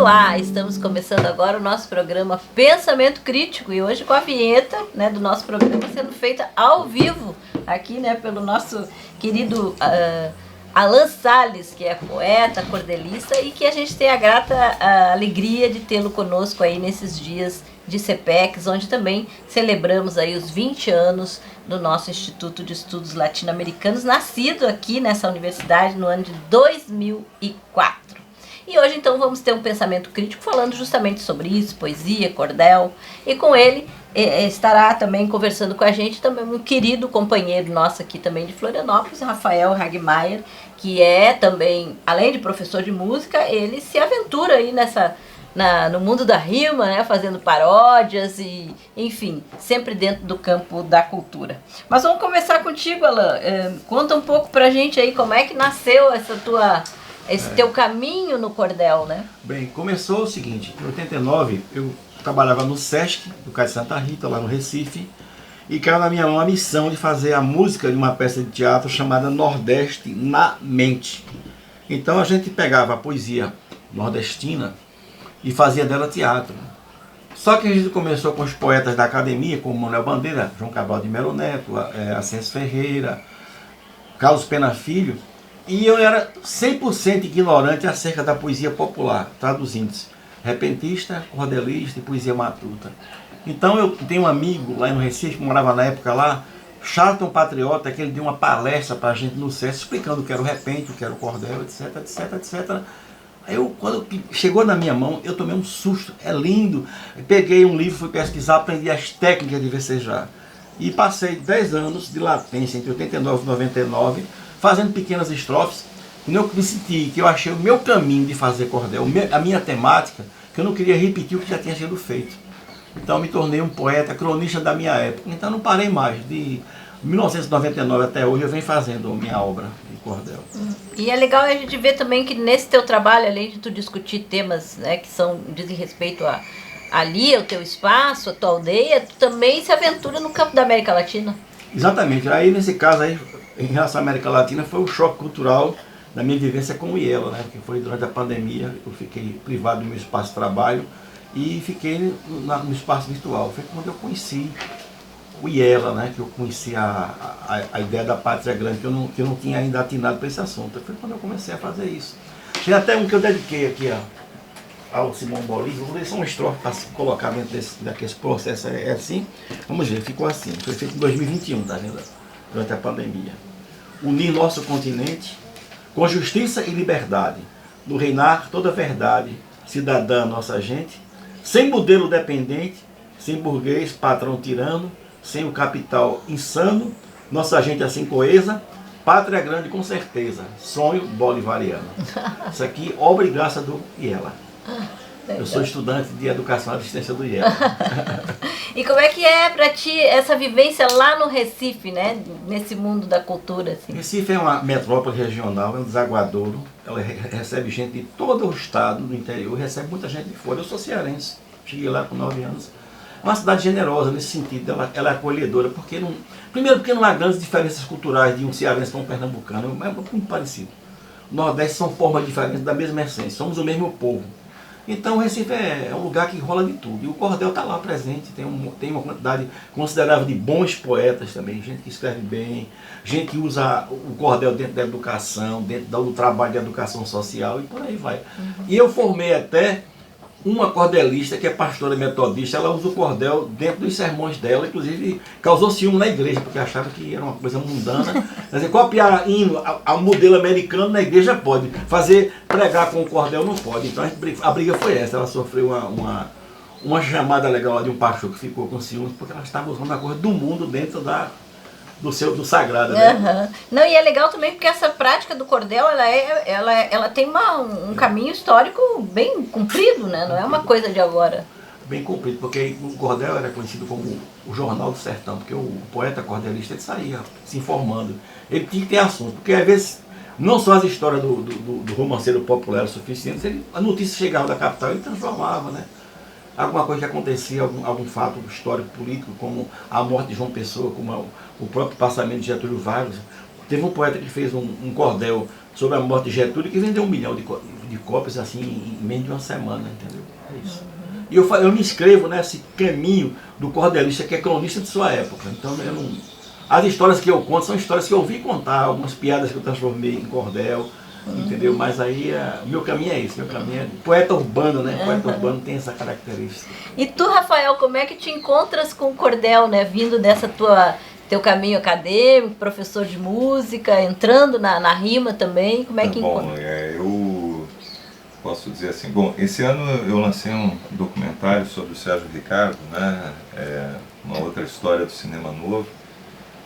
Olá, estamos começando agora o nosso programa Pensamento Crítico e hoje com a vinheta, né, do nosso programa sendo feita ao vivo aqui, né, pelo nosso querido Alan Salles, que é poeta, cordelista e que a gente tem a grata alegria de tê-lo conosco aí nesses dias de CPEX, onde também celebramos aí os 20 anos do nosso Instituto de Estudos Latino-Americanos, nascido aqui nessa universidade no ano de 2004. E hoje então vamos ter um pensamento crítico falando justamente sobre isso, poesia, cordel, e com ele estará também conversando com a gente também um querido companheiro nosso aqui também de Florianópolis, Rafael Hagmaier, que é também, além de professor de música, ele se aventura aí no mundo da rima, né, fazendo paródias e, enfim, sempre dentro do campo da cultura. Mas vamos começar contigo, Alan. Conta um pouco pra gente aí como é que nasceu esse teu caminho no cordel, né? Bem, começou o seguinte, em 89 eu trabalhava no Sesc, do Cais de Santa Rita, lá no Recife, e caiu na minha mão a missão de fazer a música de uma peça de teatro chamada Nordeste na Mente. Então a gente pegava a poesia nordestina e fazia dela teatro. Só que a gente começou com os poetas da academia, como Manuel Bandeira, João Cabral de Melo Neto, Ascenso Ferreira, Carlos Pena Filho, e eu era 100% ignorante acerca da poesia popular, traduzindo-se, repentista, cordelista e poesia matuta. Então eu tenho um amigo lá no Recife, que morava na época lá, Charlton Patriota, que ele deu uma palestra para a gente no SESC, explicando o que era o repente, o que era o cordel, etc, etc, etc. Aí quando chegou na minha mão, eu tomei um susto, é lindo. Eu peguei um livro, fui pesquisar, aprendi as técnicas de vecejar. E passei 10 anos de latência, entre 89 e 99, fazendo pequenas estrofes, quando eu me senti que eu achei o meu caminho de fazer cordel, a minha temática, que eu não queria repetir o que já tinha sido feito. Então me tornei um poeta, cronista da minha época. Então não parei mais. De 1999 até hoje eu venho fazendo minha obra de cordel. E é legal a gente ver também que nesse teu trabalho, além de tu discutir temas, né, que dizem respeito ali, ao teu espaço, a tua aldeia, tu também se aventura no campo da América Latina. Exatamente. Aí nesse caso aí, em relação à América Latina, foi o choque cultural da minha vivência com o IELA, né? Porque foi durante a pandemia, eu fiquei privado do meu espaço de trabalho e fiquei no espaço virtual. Foi quando eu conheci o IELA, né? Que eu conheci a ideia da pátria grande, que eu não tinha ainda atinado para esse assunto. Foi quando eu comecei a fazer isso. Tem até um que eu dediquei aqui ao Simão Bolívar. Vou ler só uma estrofe para colocar dentro desse processo. É assim, vamos ver, ficou assim. Foi feito em 2021, tá vendo? Durante a pandemia. Unir nosso continente com justiça e liberdade, no reinar toda a verdade, cidadã nossa gente, sem modelo dependente, sem burguês, patrão tirano, sem o capital insano, nossa gente assim coesa, pátria grande com certeza, sonho bolivariano. Isso aqui, obra e graça do IELA. Eu sou estudante de Educação à Distância do IELA. E como é que é pra ti essa vivência lá no Recife, né? Nesse mundo da cultura, assim? Recife é uma metrópole regional, é um desaguadouro. Ela recebe gente de todo o estado, do interior, recebe muita gente de fora. Eu sou cearense, cheguei lá com 9 anos. É uma cidade generosa nesse sentido, ela é acolhedora, primeiro porque não há grandes diferenças culturais de um cearense para um pernambucano, é muito parecido. O Nordeste são formas diferentes da mesma essência, somos o mesmo povo. Então o Recife é um lugar que rola de tudo. E o cordel está lá presente, tem uma quantidade considerável de bons poetas também, gente que escreve bem, gente que usa o cordel dentro da educação, dentro do trabalho de educação social e por aí vai. E eu formei até uma cordelista que é pastora metodista, ela usa o cordel dentro dos sermões dela, inclusive causou ciúme na igreja, porque achava que era uma coisa mundana. Quer dizer, copiar hino ao modelo americano na igreja pode, pregar com o cordel não pode. Então a briga foi essa, ela sofreu uma chamada legal lá de um pastor que ficou com ciúme, porque ela estava usando a coisa do mundo dentro do sagrado, né? Não, e é legal também porque essa prática do cordel, ela tem um caminho histórico bem comprido, né? Não é uma coisa de agora. Bem comprido, porque o cordel era conhecido como o Jornal do Sertão, porque o poeta cordelista ele saía se informando. Ele tinha que ter assunto, porque às vezes não só as histórias do romanceiro popular eram suficientes, a notícia chegava da capital e ele transformava, né? Alguma coisa que acontecia, algum fato histórico, político, como a morte de João Pessoa, como o próprio passamento de Getúlio Vargas. Teve um poeta que fez um cordel sobre a morte de Getúlio que vendeu 1 milhão de cópias assim em menos de uma semana, entendeu? É isso. E eu me inscrevo nesse caminho do cordelista que é cronista de sua época. Então eu não... As histórias que eu conto são histórias que eu ouvi contar, algumas piadas que eu transformei em cordel, entendeu? Mas aí o meu caminho é esse, meu caminho é poeta urbano, né? Poeta urbano tem essa característica. E tu, Rafael, como é que te encontras com o cordel, né? Vindo dessa teu caminho acadêmico, professor de música, entrando na rima também, como é que encontra? Bom, eu posso dizer assim, bom, esse ano eu lancei um documentário sobre o Sérgio Ricardo, né? Uma outra história do cinema novo,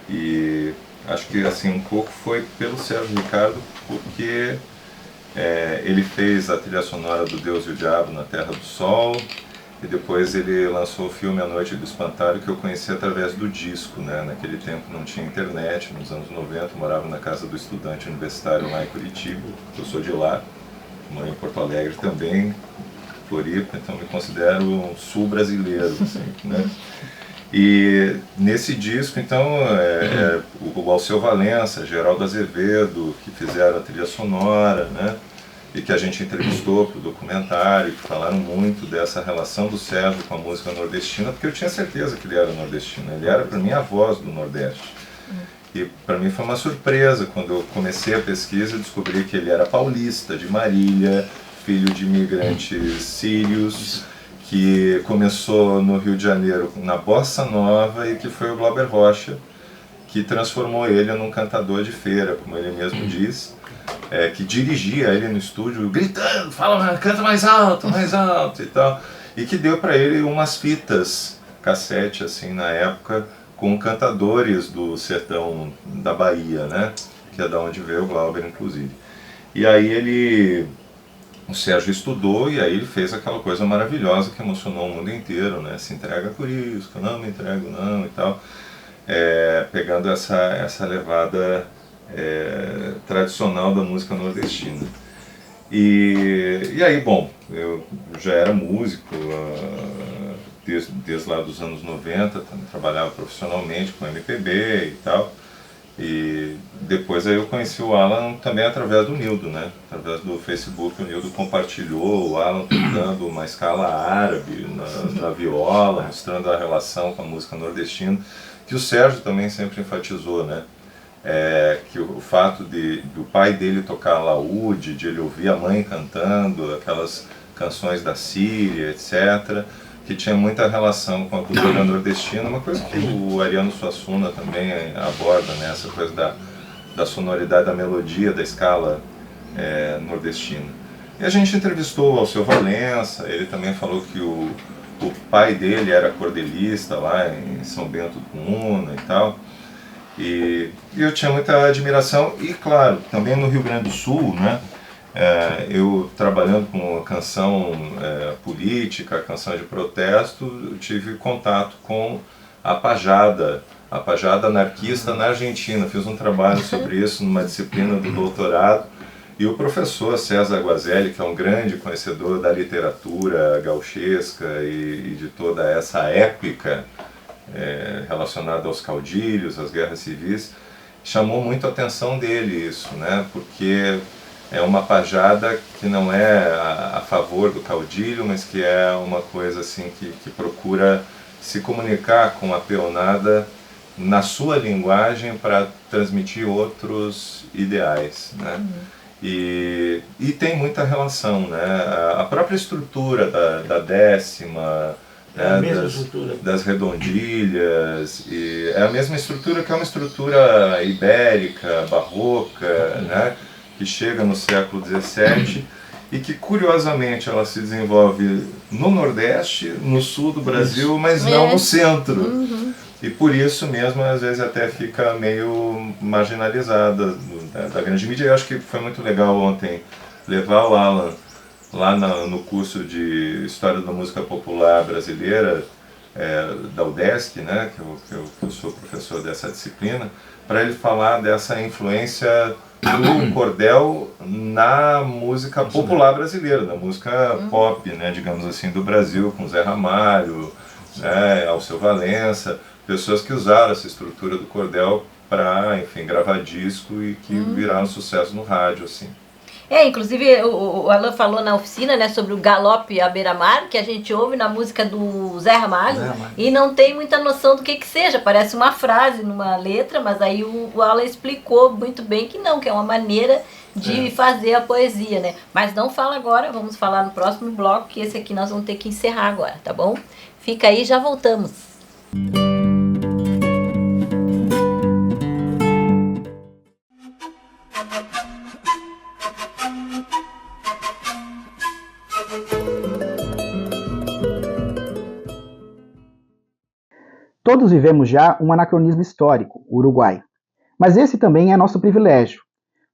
e acho que assim um pouco foi pelo Sérgio Ricardo, porque ele fez a trilha sonora do Deus e o Diabo na Terra do Sol, e depois ele lançou o filme A Noite do Espantalho, que eu conheci através do disco, né? Naquele tempo não tinha internet, nos anos 90, eu morava na casa do estudante universitário lá em Curitiba, eu sou de lá, moro em Porto Alegre também, Floripa, então me considero um sul brasileiro, assim, né? E nesse disco, então, o Alceu Valença, Geraldo Azevedo, que fizeram a trilha sonora, né? E que a gente entrevistou para o documentário, que falaram muito dessa relação do Sérgio com a música nordestina, porque eu tinha certeza que ele era nordestino, ele era para mim a voz do Nordeste. E para mim foi uma surpresa quando eu comecei a pesquisa e descobri que ele era paulista, de Marília, filho de imigrantes sírios, que começou no Rio de Janeiro na Bossa Nova e que foi o Glauber Rocha que transformou ele num cantador de feira, como ele mesmo diz. Que dirigia ele no estúdio gritando, fala, canta mais alto e tal, e que deu para ele umas fitas cassete assim na época com cantadores do sertão da Bahia, né, que é da onde veio o Glauber inclusive. E aí o Sérgio estudou e aí ele fez aquela coisa maravilhosa que emocionou o mundo inteiro, né, se entrega por isso, que eu não me entrego não e tal, pegando essa levada tradicional da música nordestina. E aí, bom, eu já era músico desde lá dos anos 90, trabalhava profissionalmente com MPB e tal, e depois aí eu conheci o Alan também através do Nildo, né? Através do Facebook, o Nildo compartilhou o Alan tocando uma escala árabe na viola, mostrando a relação com a música nordestina, que o Sérgio também sempre enfatizou, né? Que o fato do pai dele tocar laúde, de ele ouvir a mãe cantando aquelas canções da Síria, etc., que tinha muita relação com a cultura nordestina, uma coisa que o Ariano Suassuna também aborda, né, essa coisa da sonoridade, da melodia, da escala nordestina. E a gente entrevistou o Alceu Valença, ele também falou que o pai dele era cordelista lá em São Bento do Una e tal. E eu tinha muita admiração e, claro, também no Rio Grande do Sul, né, eu trabalhando com canção política, canção de protesto, eu tive contato com a pajada anarquista na Argentina. Fiz um trabalho sobre isso numa disciplina do doutorado e o professor César Guazelli, que é um grande conhecedor da literatura gauchesca e de toda essa épica relacionada aos caudilhos, às guerras civis, chamou muito a atenção dele isso, né? Porque é uma pajada que não é a favor do caudilho, mas que é uma coisa assim que procura se comunicar com a peonada na sua linguagem para transmitir outros ideais, né? E tem muita relação, né? A própria estrutura da décima, a mesma estrutura das redondilhas, e é a mesma estrutura que é uma estrutura ibérica, barroca, né, que chega no século XVII e que curiosamente ela se desenvolve no Nordeste, no sul do Brasil, mas não no centro. E por isso mesmo às vezes até fica meio marginalizada da grande mídia. Eu acho que foi muito legal ontem levar o Alan lá no curso de História da Música Popular Brasileira da UDESC, né, que eu sou professor dessa disciplina, para ele falar dessa influência do cordel na música popular brasileira, na música pop, né, digamos assim, do Brasil, com Zé Ramalho, Alceu Valença, pessoas que usaram essa estrutura do cordel para, enfim, gravar disco e que viraram sucesso no rádio, assim. Inclusive o Alan falou na oficina, né, sobre o galope à beira-mar, que a gente ouve na música do Zé Ramalho, e não tem muita noção do que seja, parece uma frase numa letra, mas aí o Alan explicou muito bem que não, que é uma maneira de fazer a poesia, né? Mas não fala agora, vamos falar no próximo bloco, que esse aqui nós vamos ter que encerrar agora, tá bom? Fica aí, já voltamos. Todos vivemos já um anacronismo histórico, o Uruguai. Mas esse também é nosso privilégio,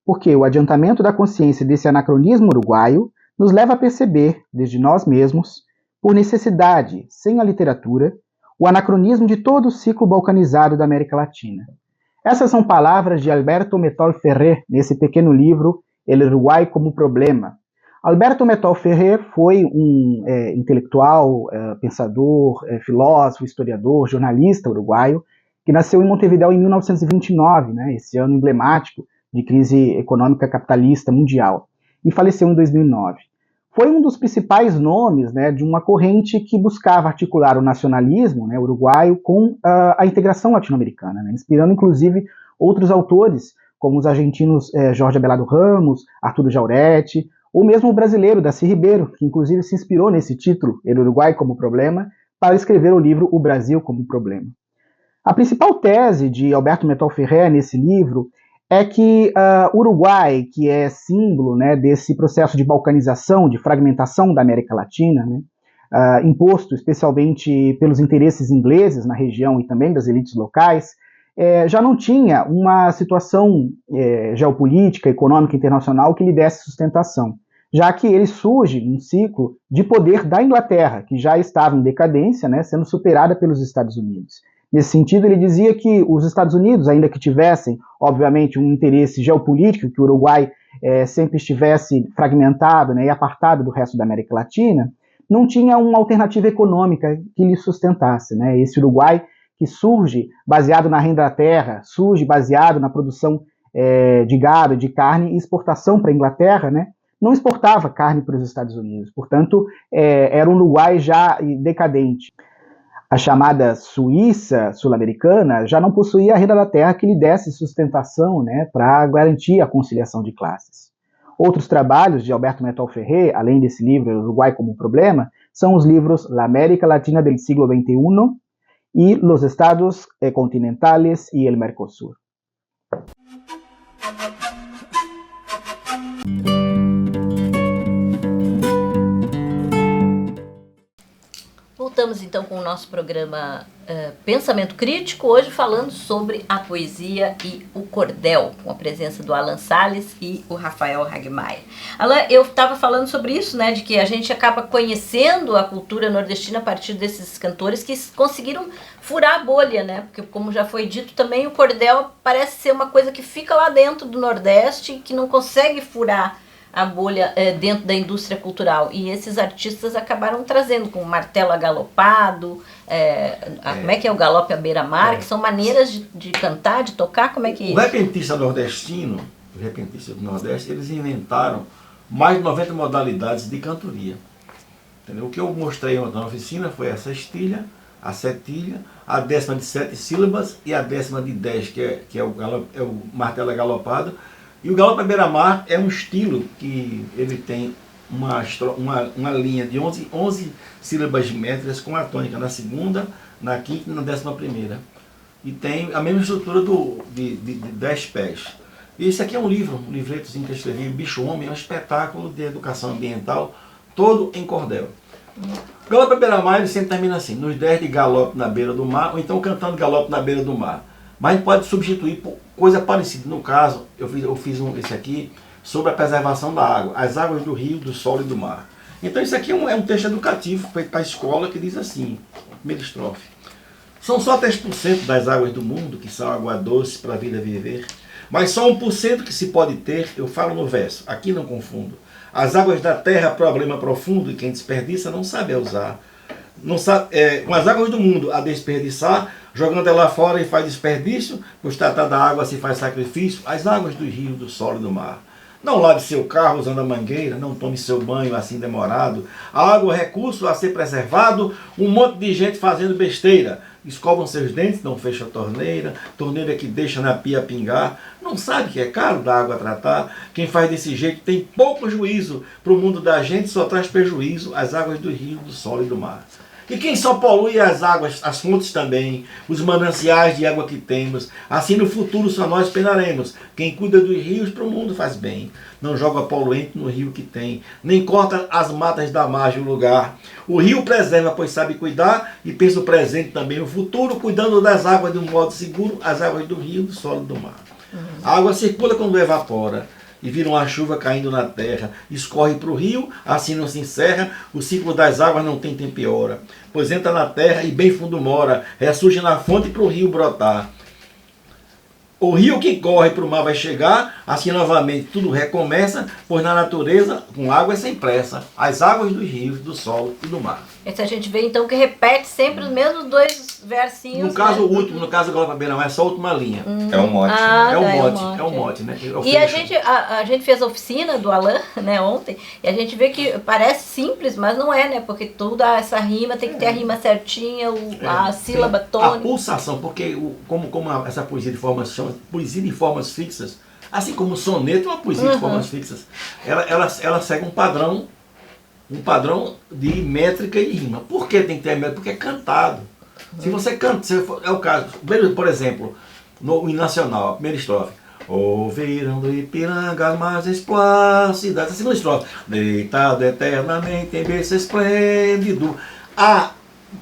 porque o adiantamento da consciência desse anacronismo uruguaio nos leva a perceber, desde nós mesmos, por necessidade, sem a literatura, o anacronismo de todo o ciclo balcanizado da América Latina. Essas são palavras de Alberto Metol Ferrer nesse pequeno livro El Uruguay como Problema. Alberto Metol Ferrer foi um intelectual, pensador, filósofo, historiador, jornalista uruguaio, que nasceu em Montevidéu em 1929, né, esse ano emblemático de crise econômica capitalista mundial, e faleceu em 2009. Foi um dos principais nomes, né, de uma corrente que buscava articular o nacionalismo, né, uruguaio com a integração latino-americana, né, inspirando inclusive outros autores, como os argentinos Jorge Abelardo Ramos, Arturo Jauretti, ou mesmo o brasileiro Darcy Ribeiro, que inclusive se inspirou nesse título, El Uruguay como Problema, para escrever o livro O Brasil como Problema. A principal tese de Alberto Metol Ferrer nesse livro é que o Uruguai, que é símbolo, né, desse processo de balcanização, de fragmentação da América Latina, né, imposto especialmente pelos interesses ingleses na região e também das elites locais, já não tinha uma situação geopolítica, econômica, internacional que lhe desse sustentação, já que ele surge num ciclo de poder da Inglaterra, que já estava em decadência, né, sendo superada pelos Estados Unidos. Nesse sentido, ele dizia que os Estados Unidos, ainda que tivessem, obviamente, um interesse geopolítico, que o Uruguai sempre estivesse fragmentado, né, e apartado do resto da América Latina, não tinha uma alternativa econômica que lhe sustentasse, né? Esse Uruguai que surge baseado na renda da terra, surge baseado na produção de gado, de carne e exportação para a Inglaterra, né? Não exportava carne para os Estados Unidos, portanto, era um Uruguai já decadente. A chamada Suíça sul-americana já não possuía a renda da terra que lhe desse sustentação, né, para garantir a conciliação de classes. Outros trabalhos de Alberto Metol Ferrer, além desse livro Uruguai como Problema, são os livros La América Latina del siglo XXI e Los Estados Continentales y el Mercosur. Voltamos então com o nosso programa Pensamento Crítico, hoje falando sobre a poesia e o cordel, com a presença do Alan Salles e o Rafael Hagmaier. Alan, eu estava falando sobre isso, né, de que a gente acaba conhecendo a cultura nordestina a partir desses cantores que conseguiram furar a bolha, né, porque como já foi dito também, o cordel parece ser uma coisa que fica lá dentro do Nordeste e que não consegue furar a bolha dentro da indústria cultural. E esses artistas acabaram trazendo com o martelo agalopado, como é que é o galope à beira-mar, que são maneiras de cantar, de tocar, como é que... O repentista nordestino, os repentistas do Nordeste, eles inventaram mais de 90 modalidades de cantoria. Entendeu? O que eu mostrei na oficina foi a sextilha, a setilha, a 10ª de 7 sílabas e a 10ª de 10, que é o martelo agalopado. E o galope à beira-mar é um estilo que ele tem uma linha de 11 sílabas métricas com a tônica na segunda, na quinta e na 11ª. E tem a mesma estrutura de 10 pés. E esse aqui é um livretozinho que eu escrevi, Bicho Homem, é um espetáculo de educação ambiental, todo em cordel. O galope à beira-mar ele sempre termina assim, nos 10 de galope na beira do mar, ou então cantando galope na beira do mar. Mas pode substituir por coisa parecida. No caso, eu fiz esse aqui sobre a preservação da água, as águas do rio, do solo e do mar. Então isso aqui é um texto educativo feito para a escola que diz assim, primeira estrofe. São só 10% das águas do mundo que são água doce para a vida viver, mas só 1% que se pode ter, eu falo no verso, aqui não confundo. As águas da terra, problema profundo, e quem desperdiça não sabe usar. não sabe, com as águas do mundo a desperdiçar, jogando ela fora e faz desperdício, pois tratar da água se faz sacrifício, as águas do rio, do solo e do mar. Não lave seu carro usando a mangueira, não tome seu banho assim demorado. A água é recurso a ser preservado, um monte de gente fazendo besteira. Escovam seus dentes, não fecha a torneira que deixa na pia pingar. Não sabe que é caro da água tratar. Quem faz desse jeito tem pouco juízo. Para o mundo da gente só traz prejuízo as águas do rio, do solo e do mar. E quem só polui as águas, as fontes também, os mananciais de água que temos, assim no futuro só nós penaremos. Quem cuida dos rios para o mundo faz bem, não joga poluente no rio que tem, nem corta as matas da margem o lugar. O rio preserva, pois sabe cuidar, e pensa o presente também o futuro, cuidando das águas de um modo seguro, as águas do rio, do solo e do mar. A água circula quando evapora, e vira uma chuva caindo na terra, escorre para o rio, assim não se encerra, o ciclo das águas não tem tempo e hora, pois entra na terra e bem fundo mora, ressurge na fonte para o rio brotar. O rio que corre para o mar vai chegar, assim novamente tudo recomeça, pois na natureza, com água é sem pressa, as águas dos rios, do solo e do mar. Esse a gente vê então que repete sempre os mesmos dois versinhos. No caso, né? o último, no caso agora para Beirão, é só a última linha. É um mote. Ah, né? É um tá, mote, é um mote, né? É o E fecho. a gente fez a oficina do Alain, né, ontem, e a gente vê que parece simples, mas não é, né? Porque toda essa rima tem que ter a rima certinha, a sílaba A tônica. pulsação, porque essa poesia de formas chama poesia de formas fixas, assim como o soneto é uma poesia de formas fixas, ela segue um padrão de métrica e rima. Por que tem que ter métrica? Porque é cantado. Se você canta, é o caso, por exemplo, no hino nacional, a primeira estrofe. Ouviram do Ipiranga as margens plácidas. A segunda estrofe. Deitado eternamente em berço esplêndido. A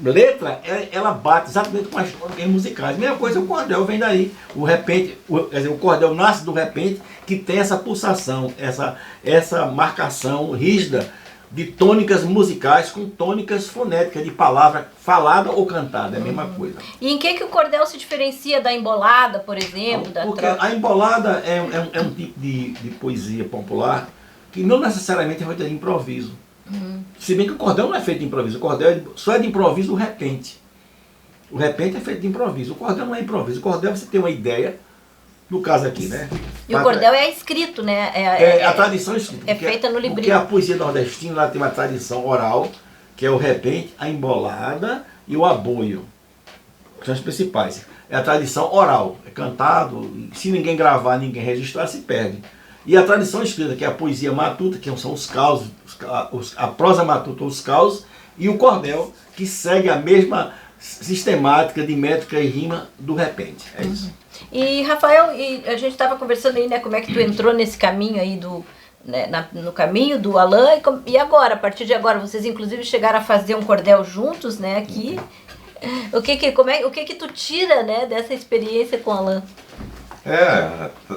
letra, ela bate exatamente com as musicais. Mesma coisa, o cordel vem daí. O cordel nasce do repente, que tem essa pulsação, essa marcação rígida de tônicas musicais com tônicas fonéticas de palavra falada ou cantada, é a mesma coisa. E em que o cordel se diferencia da embolada, por exemplo? Porque a embolada é um tipo de poesia popular que não necessariamente é feita de improviso. Se bem que o cordel não é feito de improviso, o cordel só é de improviso o repente. O repente é feito de improviso, o cordel não é improviso, o cordel você tem uma ideia, no caso aqui, né? E o cordel é escrito, né? A tradição escrita. É feita no livrinho. Porque a poesia nordestina ela tem uma tradição oral, que é o repente, a embolada e o aboio. Que são os principais. É a tradição oral, é cantado, se ninguém gravar, ninguém registrar, se perde. E a tradição escrita, que é a poesia matuta, que são os causos, a prosa matuta, os causos, e o cordel, que segue a mesma sistemática de métrica e rima do repente. É isso. E Rafael, a gente estava conversando aí, né, como é que tu entrou nesse caminho aí no caminho do Alain, e agora, a partir de agora, vocês inclusive chegaram a fazer um cordel juntos, né, aqui. O que tu tira, né, dessa experiência com o Alain?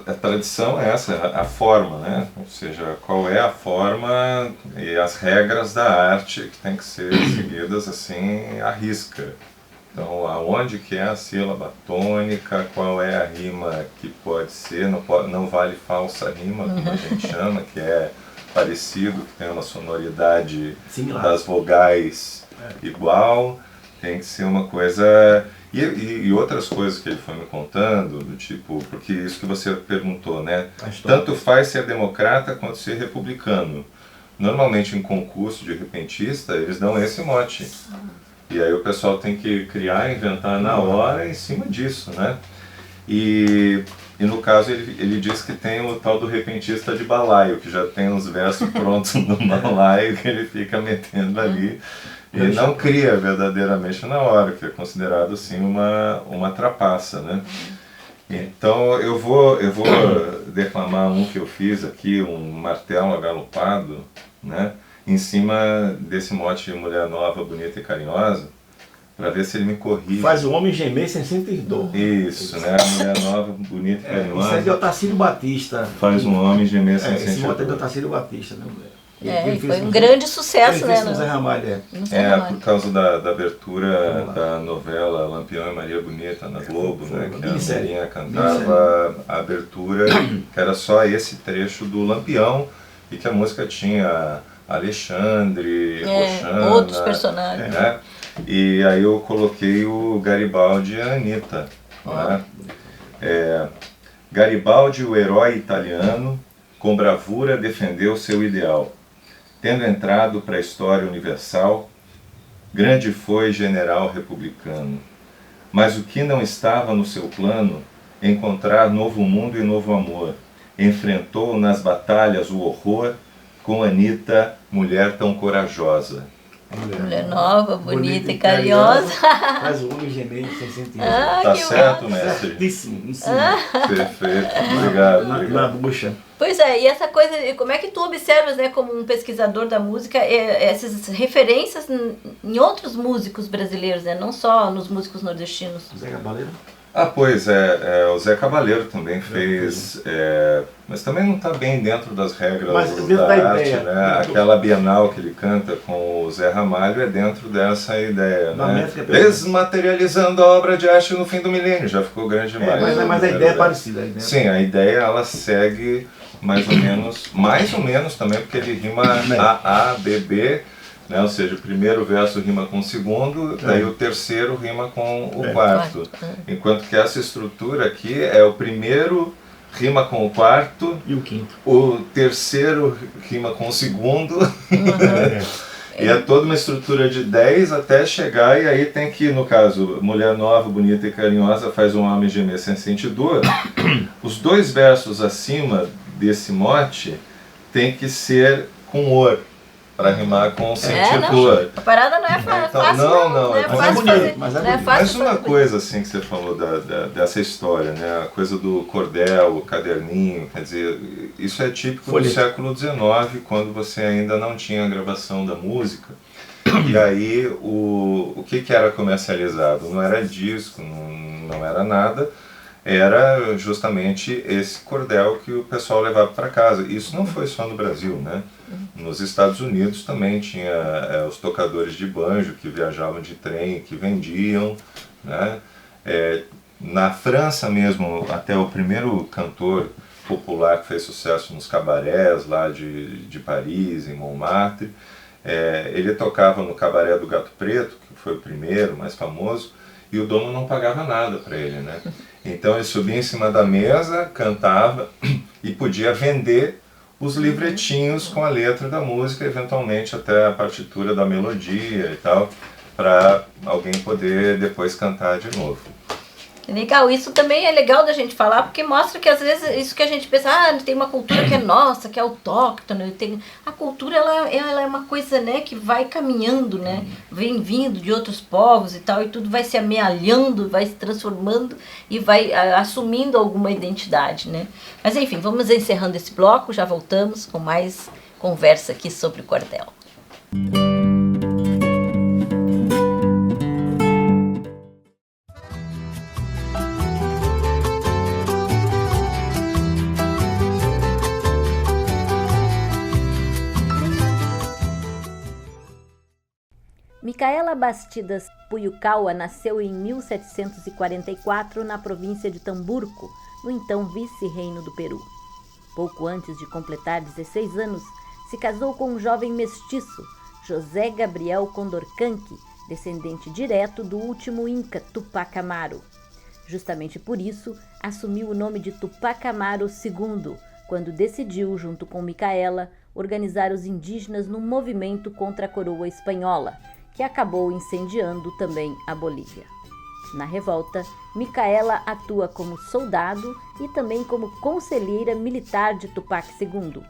A tradição é essa, a forma, né? Ou seja, qual é a forma e as regras da arte que tem que ser seguidas assim à risca. Então, aonde que é a sílaba tônica, qual é a rima que pode ser, não vale falsa rima, como a gente chama, que é parecido, que tem uma sonoridade similar das vogais igual, tem que ser uma coisa... E outras coisas que ele foi me contando, do tipo, porque isso que você perguntou, né? Tanto faz ser democrata quanto ser republicano. Normalmente em concurso de repentista, eles dão esse mote. E aí o pessoal tem que criar, inventar na hora em cima disso, né? E no caso ele diz que tem o tal do repentista de balaio, que já tem os versos prontos no balaio que ele fica metendo ali. E não cria verdadeiramente na hora, que é considerado assim uma trapaça, né? Então eu vou declamar um que eu fiz aqui, um martelo agalopado, né? Em cima desse mote de mulher nova, bonita e carinhosa, para ver se ele me corrige. Faz o homem gemer sem sentir dor. Isso, né? A mulher nova, bonita e carinhosa. Isso é de Otacílio Batista. Faz um homem gemer sem sentir dor. Esse mote é de Otacílio Batista, né? Foi um grande sucesso, né? No Zé Ramalho, por causa da abertura da novela Lampião e Maria Bonita na Globo, né? Que a Mirinha cantava a abertura, que era só esse trecho do Lampião, e que a música tinha Alexandre, Roxana, outros personagens. Né? E aí eu coloquei o Garibaldi e a Anitta. Né? Garibaldi, o herói italiano, com bravura defendeu seu ideal. Tendo entrado para a história universal, grande foi general republicano. Mas o que não estava no seu plano, encontrar novo mundo e novo amor. Enfrentou nas batalhas o horror, com Anitta, mulher tão corajosa. Mulher nova, bonita e carinhosa. Faz o homem gemer sem sentir. Tá certo, mestre? Certíssimo, em cima. Perfeito, obrigado. Na bucha. Pois é, e essa coisa, como é que tu observas, né, como um pesquisador da música, essas referências em outros músicos brasileiros, né, não só nos músicos nordestinos? Zé Cabaleiro? Pois é, o Zé Cabaleiro também fez, mas também não está bem dentro das regras da arte, ideia, né? Aquela Bienal que ele canta com o Zé Ramalho é dentro dessa ideia, né? Desmaterializando a obra de arte no fim do milênio, já ficou grande demais. Mas a ideia é parecida. Sim, a ideia ela segue mais ou menos também, porque ele rima A, B, B, né? Ou seja, o primeiro verso rima com o segundo, daí o terceiro rima com o quarto. Enquanto que essa estrutura aqui é o primeiro rima com o quarto e o quinto. O terceiro rima com o segundo. E é toda uma estrutura de 10 até chegar, e aí tem que, no caso, mulher nova, bonita e carinhosa faz um homem gemer sem sentir dor. Os dois versos acima desse mote tem que ser com or, para rimar com sentir dor. A parada não é fácil, não é fácil fazer. Mas uma coisa assim que você falou dessa história, né? A coisa do cordel, o caderninho, quer dizer, isso é típico do século XIX, quando você ainda não tinha a gravação da música. E aí o que era comercializado? Não era disco, não era nada. Era justamente esse cordel que o pessoal levava para casa. Isso não foi só no Brasil, né? Nos Estados Unidos também tinha os tocadores de banjo que viajavam de trem, que vendiam, né? Na França mesmo, até o primeiro cantor popular que fez sucesso nos cabarés lá de Paris, em Montmartre, ele tocava no cabaré do Gato Preto, que foi o primeiro, mais famoso, e o dono não pagava nada para ele, né? Então ele subia em cima da mesa, cantava e podia vender os livretinhos com a letra da música, eventualmente até a partitura da melodia e tal, para alguém poder depois cantar de novo. Legal, isso também é legal da gente falar, porque mostra que às vezes isso que a gente pensa, tem uma cultura que é nossa, que é autóctone, a cultura ela é uma coisa, né, que vai caminhando, né, vem vindo de outros povos e tal, e tudo vai se amealhando, vai se transformando e vai assumindo alguma identidade, né. Mas enfim, vamos encerrando esse bloco, já voltamos com mais conversa aqui sobre o cordel. Micaela Bastidas Puyucaua nasceu em 1744 na província de Tamburco, no então vice-reino do Peru. Pouco antes de completar 16 anos, se casou com um jovem mestiço, José Gabriel Condorcanqui, descendente direto do último Inca Tupac Amaru. Justamente por isso, assumiu o nome de Tupac Amaru II, quando decidiu, junto com Micaela, organizar os indígenas num movimento contra a coroa espanhola, que acabou incendiando também a Bolívia. Na revolta, Micaela atua como soldado e também como conselheira militar de Tupac II.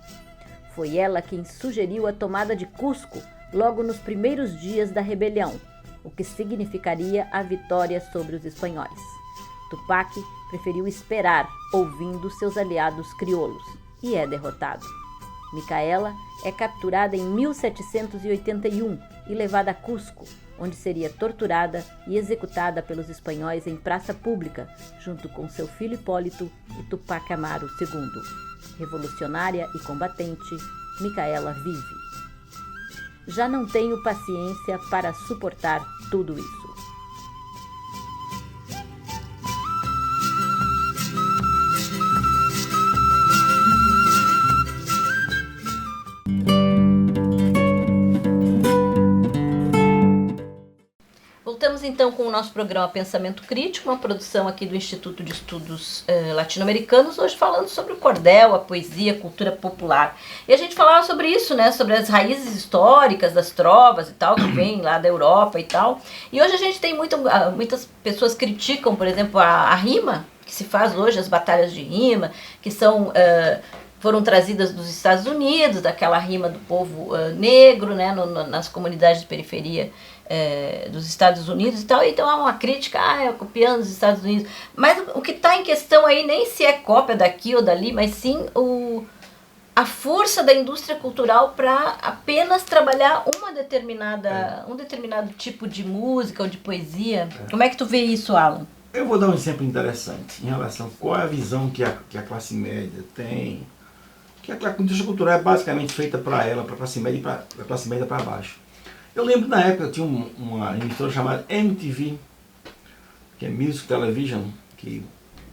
Foi ela quem sugeriu a tomada de Cusco logo nos primeiros dias da rebelião, o que significaria a vitória sobre os espanhóis. Tupac preferiu esperar, ouvindo seus aliados crioulos, e é derrotado. Micaela é capturada em 1781 e levada a Cusco, onde seria torturada e executada pelos espanhóis em praça pública, junto com seu filho Hipólito e Tupac Amaru II. Revolucionária e combatente, Micaela vive. Já não tenho paciência para suportar tudo isso. estamos então com o nosso programa Pensamento Crítico, uma produção aqui do Instituto de Estudos Latino-Americanos, hoje falando sobre o cordel, a poesia, a cultura popular. E a gente falava sobre isso, né, sobre as raízes históricas das trovas e tal, que vem lá da Europa e tal. E hoje a gente tem muitas pessoas criticam, por exemplo, a rima, que se faz hoje, as batalhas de rima, que foram trazidas dos Estados Unidos, daquela rima do povo negro, né, nas comunidades de periferia dos Estados Unidos e tal. Então há uma crítica, copiando os Estados Unidos. Mas o que está em questão aí nem se é cópia daqui ou dali, mas sim a força da indústria cultural para apenas trabalhar um determinado tipo de música ou de poesia. Como é que tu vê isso, Alan? Eu vou dar um exemplo interessante em relação a qual é a visão que a classe média tem. Que a indústria cultural é basicamente feita para ela, para a classe média para baixo. Eu lembro na época tinha uma emissora chamada MTV, que é Music Television, que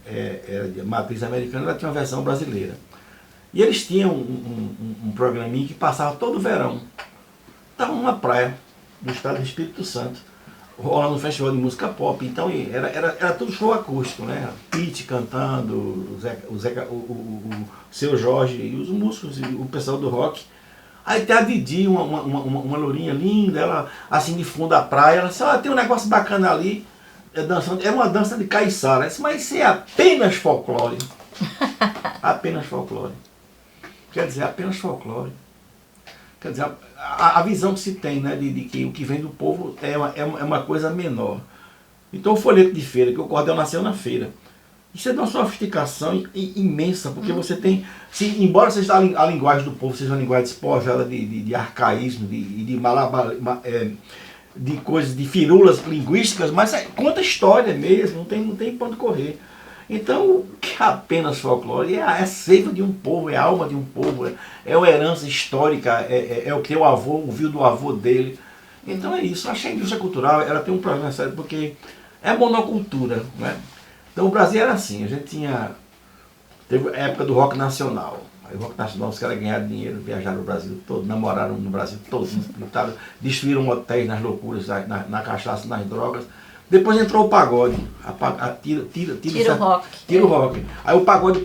era de matriz americana, ela tinha uma versão brasileira. E eles tinham um programinha que passava todo verão. Estava numa praia do estado do Espírito Santo, rolando um festival de música pop. Então era tudo show acústico, né? Pete cantando, o Seu Jorge e os músicos, e o pessoal do rock. Aí tem a Didi, uma lourinha linda, ela assim de fundo da praia, ela disse, tem um negócio bacana ali, dançando. É uma dança de caiçara. Disse, mas isso é apenas folclore. Apenas folclore. Quer dizer, apenas folclore. Quer dizer, a visão que se tem, né, de que o que vem do povo é uma coisa menor. Então o folheto de feira, que o cordel nasceu na feira. Isso é de uma sofisticação imensa, porque você tem, embora seja a linguagem do povo, seja uma linguagem despojada de arcaísmo, de coisas, de firulas linguísticas, mas conta história mesmo, não tem pra onde correr. Então, o que é apenas folclore é a seiva de um povo, é a alma de um povo, é uma herança histórica, é o que o avô ouviu do avô dele. Então é isso. Acho que a indústria cultural ela tem um problema sério, porque é monocultura, né? Então o Brasil era assim, a gente teve a época do rock nacional. Aí o rock nacional, os caras ganharam dinheiro, viajaram no Brasil todo, namoraram no Brasil todo, destruíram hotéis nas loucuras, na cachaça, nas drogas. Depois entrou o pagode, Tira o rock. Aí o pagode,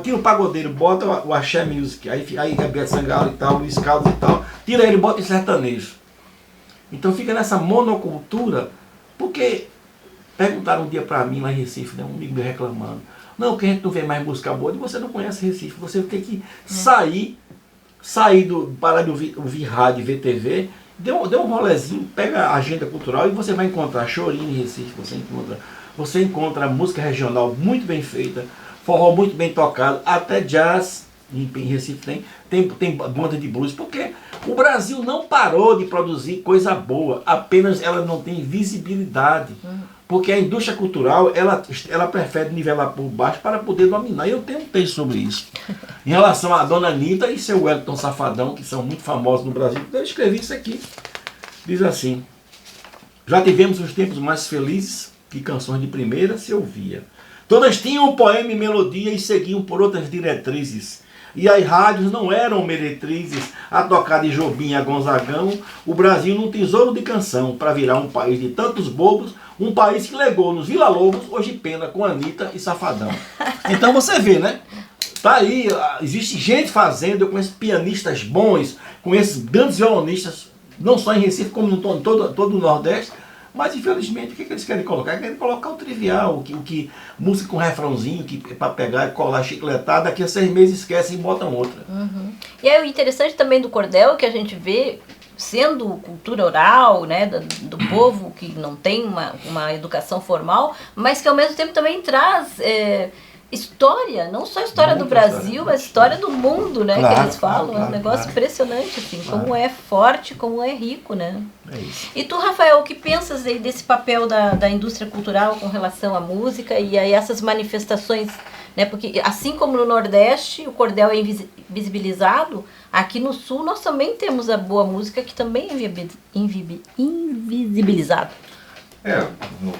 tira o pagodeiro, bota o axé music, aí Gabriel Sangalo e tal, Luiz Caldas e tal, tira ele e bota em sertanejo. Então fica nessa monocultura, porque perguntaram um dia pra mim lá em Recife, né, um amigo meu reclamando, não, que a gente não vê mais música boa, e você não conhece Recife, você tem que parar de ouvir rádio e ver TV, dê um rolezinho, pega a agenda cultural e você vai encontrar chorinho em Recife, você encontra música regional muito bem feita, forró muito bem tocado, até jazz em Recife tem banda de blues, porque o Brasil não parou de produzir coisa boa, apenas ela não tem visibilidade. Porque a indústria cultural, ela prefere nivelar por baixo para poder dominar. Eu tenho um texto sobre isso. Em relação a Dona Anitta e seu Wellington Safadão, que são muito famosos no Brasil, eu escrevi isso aqui. Diz assim, já tivemos os tempos mais felizes que canções de primeira se ouvia. Todas tinham um poema e melodia e seguiam por outras diretrizes. E as rádios não eram meretrizes a tocar de Jobim a Gonzagão, o Brasil num tesouro de canção, para virar um país de tantos bobos, um país que legou nos Vila Lobos, hoje pena com Anitta e Safadão. Então você vê, né? Tá aí, existe gente fazendo, eu conheço pianistas bons, conheço grandes violonistas, não só em Recife, como em todo o Nordeste, mas infelizmente o que eles querem colocar? Querem colocar o trivial, o que música com refrãozinho, que é para pegar e colar chicletada, daqui a 6 meses esquecem e botam outra. E aí o interessante também do cordel é que a gente vê, sendo cultura oral, né, do povo que não tem uma educação formal, mas que ao mesmo tempo também traz história, não só a história do Brasil, mas a história do mundo, né, que eles falam. É um negócio impressionante, assim, como é forte, como é rico, né? É isso. E tu, Rafael, o que pensas aí desse papel da indústria cultural com relação à música e a essas manifestações, né? Porque assim como no Nordeste o cordel é invisibilizado, aqui no Sul nós também temos a boa música que também é invisibilizada.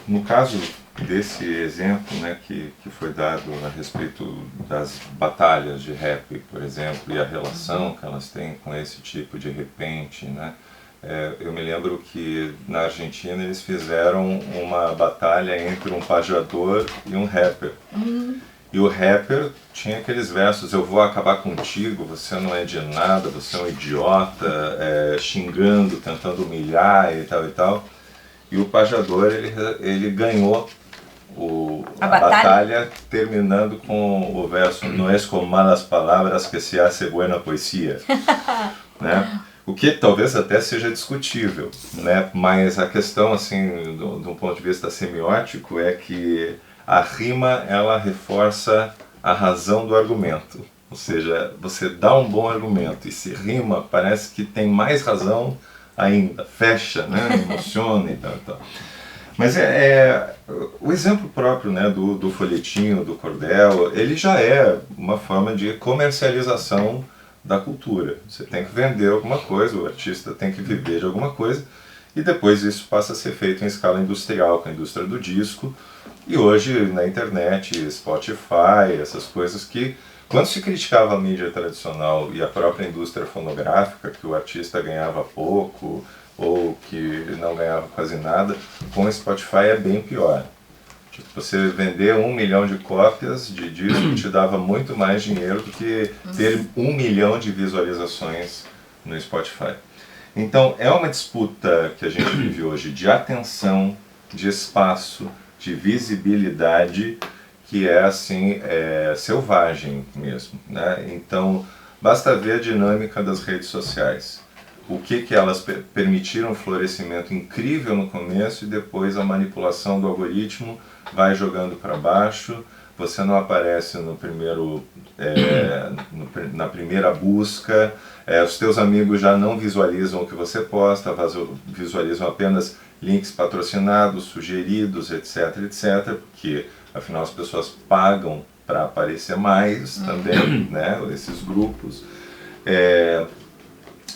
No caso desse exemplo, né, que foi dado a respeito das batalhas de rap, por exemplo, e a relação que elas têm com esse tipo de repente, né, eu me lembro que na Argentina eles fizeram uma batalha entre um pajador e um rapper. E o rapper tinha aqueles versos: eu vou acabar contigo, você não é de nada, você é um idiota, xingando, tentando humilhar e tal e tal. E o pajador, ele ganhou a batalha, terminando com o verso: no es con malas palabras que se hace buena poesia. Né? O que talvez até seja discutível, né? Mas a questão, assim, de um ponto de vista semiótico, é que a rima, ela reforça a razão do argumento. Ou seja, você dá um bom argumento e se rima, parece que tem mais razão ainda, fecha, né? Emociona e tal e tal. Mas o exemplo próprio, né, do folhetinho, do cordel, ele já é uma forma de comercialização da cultura. Você tem que vender alguma coisa, o artista tem que viver de alguma coisa, e depois isso passa a ser feito em escala industrial, com a indústria do disco, e hoje na internet, Spotify, essas coisas que, quando se criticava a mídia tradicional e a própria indústria fonográfica, que o artista ganhava pouco, ou que não ganhava quase nada, com o Spotify é bem pior. Tipo, você vender 1 milhão de cópias de disco te dava muito mais dinheiro do que ter 1 milhão de visualizações no Spotify. Então é uma disputa que a gente vive hoje de atenção, de espaço, de visibilidade, que é assim, selvagem mesmo, né? Então basta ver a dinâmica das redes sociais. O que elas permitiram um florescimento incrível no começo e depois a manipulação do algoritmo vai jogando para baixo, você não aparece no primeiro, na primeira busca, os teus amigos já não visualizam o que você posta, visualizam apenas links patrocinados, sugeridos, etc, etc, porque afinal as pessoas pagam para aparecer mais também, né, esses grupos.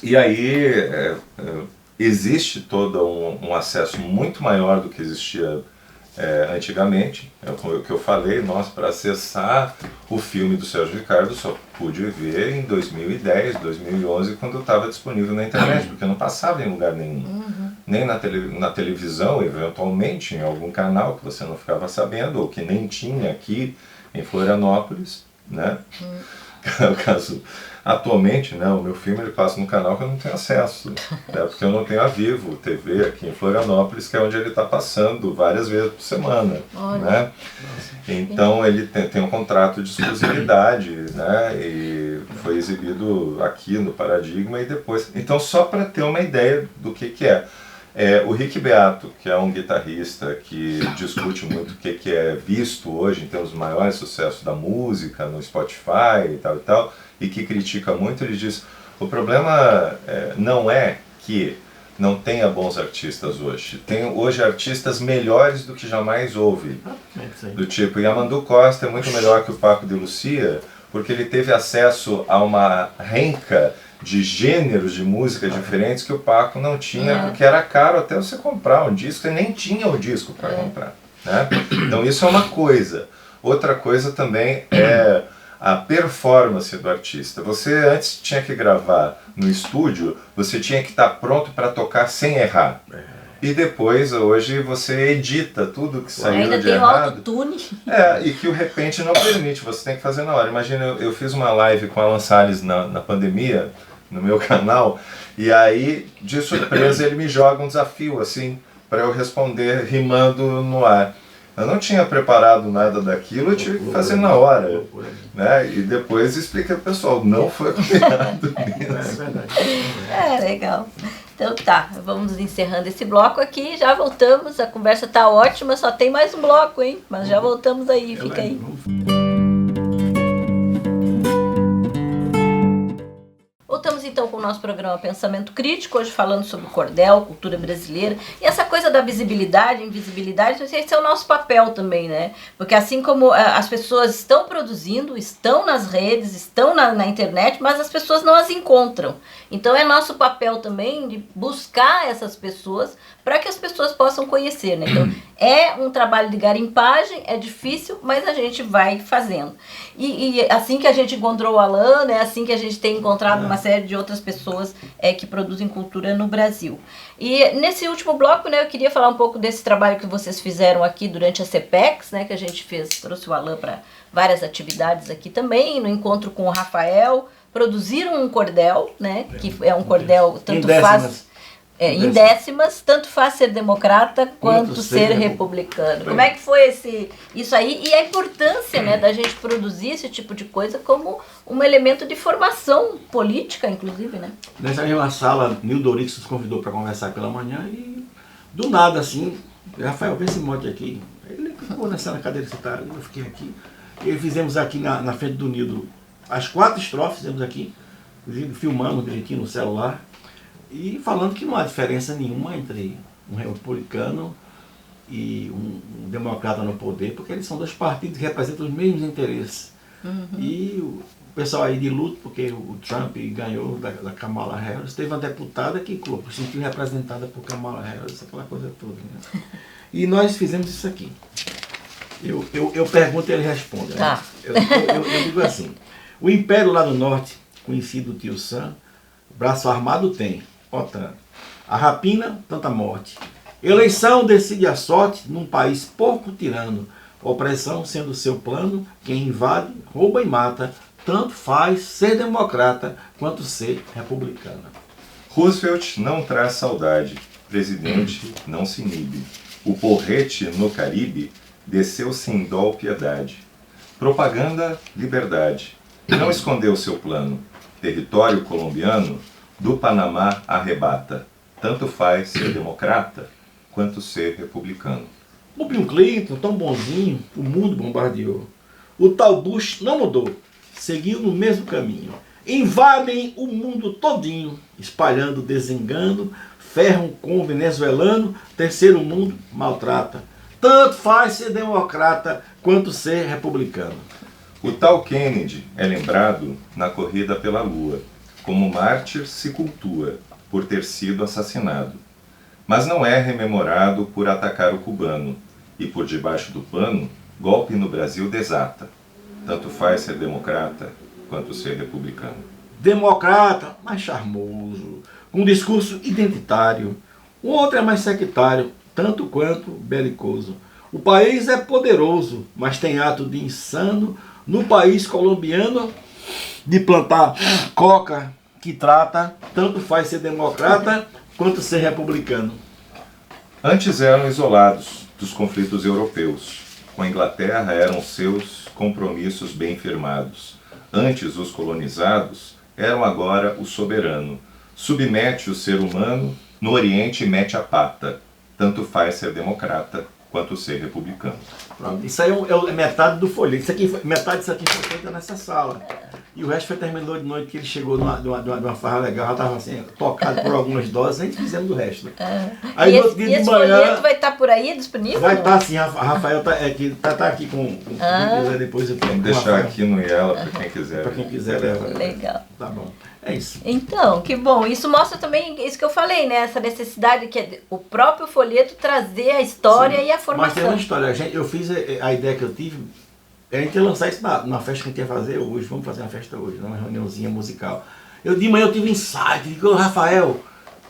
E aí existe todo um acesso muito maior do que existia antigamente. É o que eu falei, para acessar o filme do Sérgio Ricardo só pude ver em 2010, 2011, quando estava disponível na internet, porque não passava em lugar nenhum. Nem na televisão, eventualmente, em algum canal que você não ficava sabendo, ou que nem tinha aqui em Florianópolis, né? No caso, atualmente, né, o meu filme ele passa num canal que eu não tenho acesso, né, porque eu não tenho a Vivo TV aqui em Florianópolis, que é onde ele está passando várias vezes por semana, né? Então ele tem um contrato de exclusividade, né, e foi exibido aqui no Paradigma e depois. Então, só para ter uma ideia do que é. O Rick Beato, que é um guitarrista que discute muito o que é visto hoje em termos dos maiores sucessos da música no Spotify e tal, e que critica muito, ele diz: o problema não é que não tenha bons artistas hoje. Tem hoje artistas melhores do que jamais houve. Do tipo, Yamandu Costa é muito melhor que o Paco de Lucia, porque ele teve acesso a uma renca de gêneros de música diferentes que o Paco não tinha, porque era caro até você comprar um disco, e nem tinha o disco para comprar, né? Então isso é uma coisa. Outra coisa também é a performance do artista. Você antes tinha que gravar no estúdio, você tinha que estar pronto para tocar sem errar. E depois, hoje, você edita tudo que saiu ainda de tem errado. O autotune. E que o repente não permite, você tem que fazer na hora. Imagina, eu fiz uma live com Alan Salles na pandemia, no meu canal, e aí, de surpresa, ele me joga um desafio, assim, para eu responder rimando no ar. Eu não tinha preparado nada daquilo, eu tive que fazer na hora, né? E depois expliquei pro pessoal, não foi combinado mesmo. É verdade. Legal. Então tá, vamos encerrando esse bloco aqui, já voltamos, a conversa tá ótima, só tem mais um bloco, hein? Mas já voltamos aí, fica aí. Voltamos então com o nosso programa Pensamento Crítico, hoje falando sobre cordel, cultura brasileira, e essa coisa da visibilidade, invisibilidade, esse é o nosso papel também, né? Porque assim como as pessoas estão produzindo, estão nas redes, estão na internet, mas as pessoas não as encontram. Então é nosso papel também de buscar essas pessoas para que as pessoas possam conhecer, né? Então É um trabalho de garimpagem, é difícil, mas a gente vai fazendo. E assim que a gente encontrou o Alain, né, assim que a gente tem encontrado uma série de outras pessoas que produzem cultura no Brasil. E nesse último bloco, né, eu queria falar um pouco desse trabalho que vocês fizeram aqui durante a CPEX, né, que a gente trouxe o Alain para várias atividades aqui também, no encontro com o Rafael. Produziram um cordel, né, que é um cordel tanto faz... em décimas, tanto faz ser democrata quanto ser republicano. Como é que foi isso aí? E a importância, né, da gente produzir esse tipo de coisa como um elemento de formação política, inclusive, né? Nessa mesma sala, Nildo Orix nos convidou para conversar pela manhã e, do nada, assim, Rafael, vê esse mote aqui. Ele ficou nessa cadeira sentada, eu fiquei aqui. E fizemos aqui na frente do Nildo as 4 estrofes, fizemos aqui, filmando direitinho no celular. E falando que não há diferença nenhuma entre um republicano e um democrata no poder, porque eles são 2 partidos que representam os mesmos interesses. E o pessoal aí de luto, porque o Trump ganhou da Kamala Harris, teve uma deputada que se sentiu representada por Kamala Harris, aquela coisa toda. Né? E nós fizemos isso aqui. Eu pergunto e ele responde. Né? Eu digo assim, o Império lá do Norte, conhecido Tio Sam, braço armado tem. OTAN. A rapina, tanta morte. Eleição decide a sorte num país pouco tirano. Opressão sendo seu plano, quem invade, rouba e mata. Tanto faz ser democrata quanto ser republicano. Roosevelt não traz saudade. Presidente não se inibe. O porrete no Caribe desceu sem dó ou piedade. Propaganda, liberdade. Não escondeu seu plano. Território colombiano do Panamá arrebata. Tanto faz ser democrata quanto ser republicano. O Bill Clinton, tão bonzinho, o mundo bombardeou. O tal Bush não mudou, seguiu no mesmo caminho. Invadem o mundo todinho, espalhando desengano, ferram com o venezuelano, terceiro mundo maltrata. Tanto faz ser democrata quanto ser republicano. O tal Kennedy é lembrado na corrida pela lua. Como mártir se cultua por ter sido assassinado. Mas não é rememorado por atacar o cubano, e por debaixo do pano, golpe no Brasil desata. Tanto faz ser democrata quanto ser republicano. Democrata, mais charmoso, com discurso identitário. O outro é mais sectário, tanto quanto belicoso. O país é poderoso, mas tem ato de insano no país colombiano de plantar coca, que trata, tanto faz ser democrata quanto ser republicano. Antes eram isolados dos conflitos europeus. Com a Inglaterra eram seus compromissos bem firmados. Antes os colonizados eram agora o soberano. Submete o ser humano, no Oriente mete a pata. Tanto faz ser democrata quanto ser republicano. Pronto. Isso aí é metade do folheto. Metade disso aqui foi feita nessa sala. E o resto terminou de noite, que ele chegou de uma farra legal, já estava assim, tocado por algumas doses, a gente fizemos do resto. Aí no outro dia de manhã, folheto vai estar por aí disponível? Vai estar sim, a Rafael está aqui com quem quiser depois. Vamos deixar aqui no Iela para quem quiser. Para quem quiser levar. Legal. Tá bom. É isso. Então, que bom. Isso mostra também isso que eu falei, né? Essa necessidade que é o próprio folheto trazer a história e a formação. Mas tem uma história. Eu fiz a ideia que eu tive, a gente ia lançar isso na festa que a gente ia fazer hoje. Vamos fazer uma festa hoje, uma reuniãozinha musical. De manhã eu tive insight, digo, Rafael,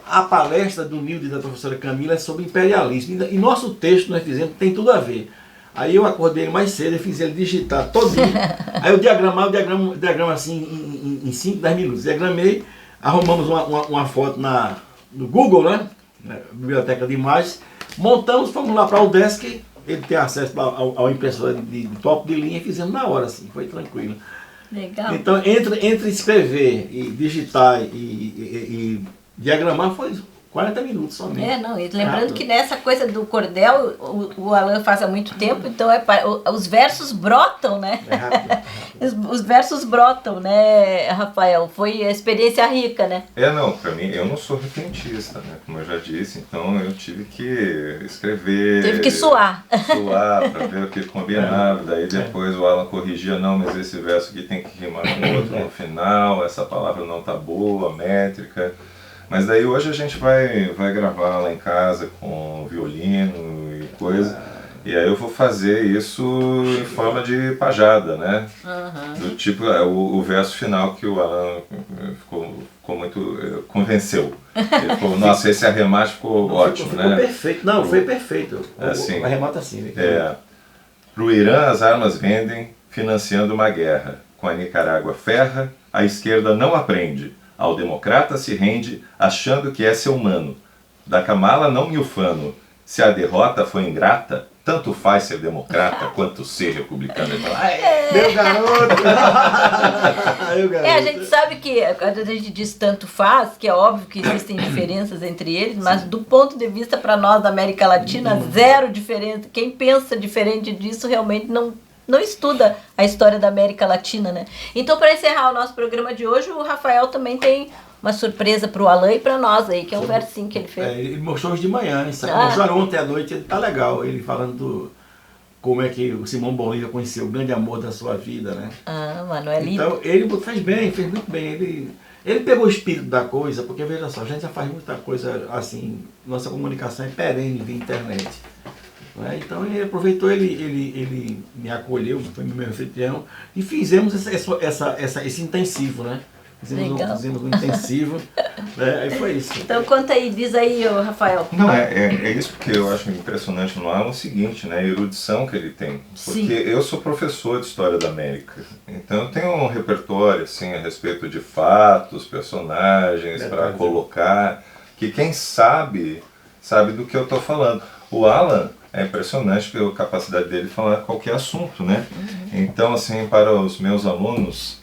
a palestra do Nildo e da professora Camila é sobre imperialismo. E nosso texto nós fizemos tem tudo a ver. Aí eu acordei mais cedo e fiz ele digitar todinho. Aí eu diagrama assim em 5, 10 minutos. Diagramei, arrumamos uma foto no Google, né? Na biblioteca de imagens. Montamos, fomos lá para o Udesc, ele tem acesso ao impressor de topo de linha e fizemos na hora, assim, foi tranquilo. Legal. Então, entre escrever e digitar e diagramar foi 40 minutos somente. E lembrando que nessa coisa do cordel, o Alain faz há muito tempo, então os versos brotam, né? É rápido. Os versos brotam, né, Rafael? Foi a experiência rica, né? Para mim, eu não sou repentista, né? Como eu já disse, então eu tive que escrever. Teve que suar. Suar para ver o que combinava. Daí depois o Alan corrigia, não, mas esse verso aqui tem que rimar com o outro no final, essa palavra não tá boa, métrica. Mas daí hoje a gente vai gravar lá em casa com violino, coisa. E aí eu vou fazer isso em forma de pajada, né? Do tipo, o verso final que o Alan ficou muito... convenceu. Ele falou, nossa, esse arremate ficou ótimo, ficou né? Perfeito. Não, foi perfeito. Assim, o arremate assim. Né? Para o Irã as armas vendem, financiando uma guerra. Com a Nicarágua ferra, a esquerda não aprende. Ao democrata se rende, achando que é seu mano. Da Kamala não me ufano. Se a derrota foi ingrata, tanto faz ser democrata quanto ser republicano. Meu garoto! A gente sabe que quando a gente diz tanto faz, que é óbvio que existem diferenças entre eles, mas do ponto de vista para nós da América Latina, zero diferença. Quem pensa diferente disso realmente não estuda a história da América Latina, né? Então, para encerrar o nosso programa de hoje, o Rafael também tem uma surpresa para o Alan e para nós aí, que é um versinho que ele fez. Ele mostrou hoje de manhã, mostraram ontem à noite, ele tá legal, ele falando como é que o Simão Bolívar conheceu o grande amor da sua vida, né? Manuelito. Então, ele fez muito bem, ele pegou o espírito da coisa, porque veja só, a gente já faz muita coisa assim, nossa comunicação é perene via internet. Né? Então ele aproveitou, ele me acolheu, foi meu anfitrião, e fizemos esse intensivo, né? Fizemos um intensivo, né? Aí foi isso. Então conta aí, diz aí, Rafael. Não, é isso que eu acho impressionante no Alan, o seguinte, né? A erudição que ele tem. Porque Sim. eu sou professor de História da América, então eu tenho um repertório assim, a respeito de fatos, personagens, para colocar, que quem sabe do que eu estou falando. O Alan, é impressionante a capacidade dele de falar qualquer assunto, né? Então, assim, para os meus alunos,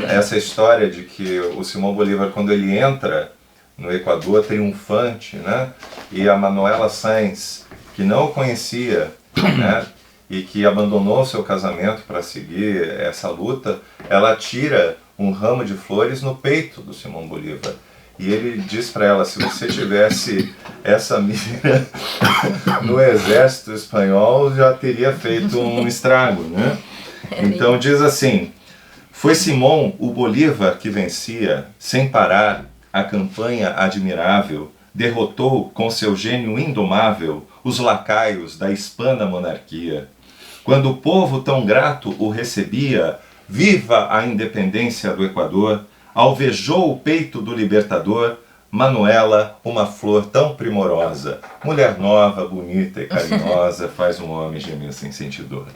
essa história de que o Simão Bolívar, quando ele entra no Equador triunfante, né? E a Manuela Sáenz, que não o conhecia, né? E que abandonou seu casamento para seguir essa luta, ela tira um ramo de flores no peito do Simão Bolívar. E ele diz para ela, se você tivesse essa mira no exército espanhol, já teria feito um estrago, né? Então diz assim, foi Simão o Bolívar que vencia, sem parar, a campanha admirável, derrotou com seu gênio indomável os lacaios da hispana monarquia. Quando o povo tão grato o recebia, viva a independência do Equador, alvejou o peito do libertador, Manuela, uma flor tão primorosa, mulher nova, bonita e carinhosa, faz um homem gemer sem sentir dor.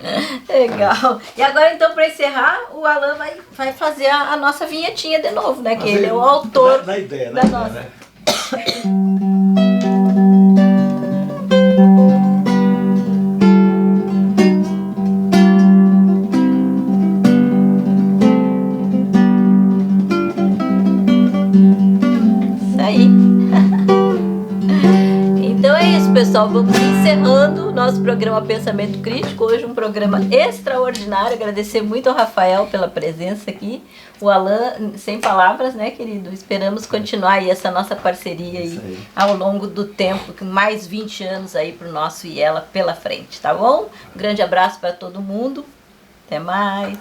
Legal. E agora então, para encerrar, o Alan vai fazer a nossa vinhetinha de novo, né? Que ele é o autor da ideia, da nossa. Né? Pessoal, vamos encerrando o nosso programa Pensamento Crítico. Hoje um programa extraordinário. Agradecer muito ao Rafael pela presença aqui. O Alan, sem palavras, né, querido? Esperamos continuar aí essa nossa parceria aí ao longo do tempo, com mais 20 anos aí pro nosso e ela pela frente, tá bom? Um grande abraço para todo mundo. Até mais.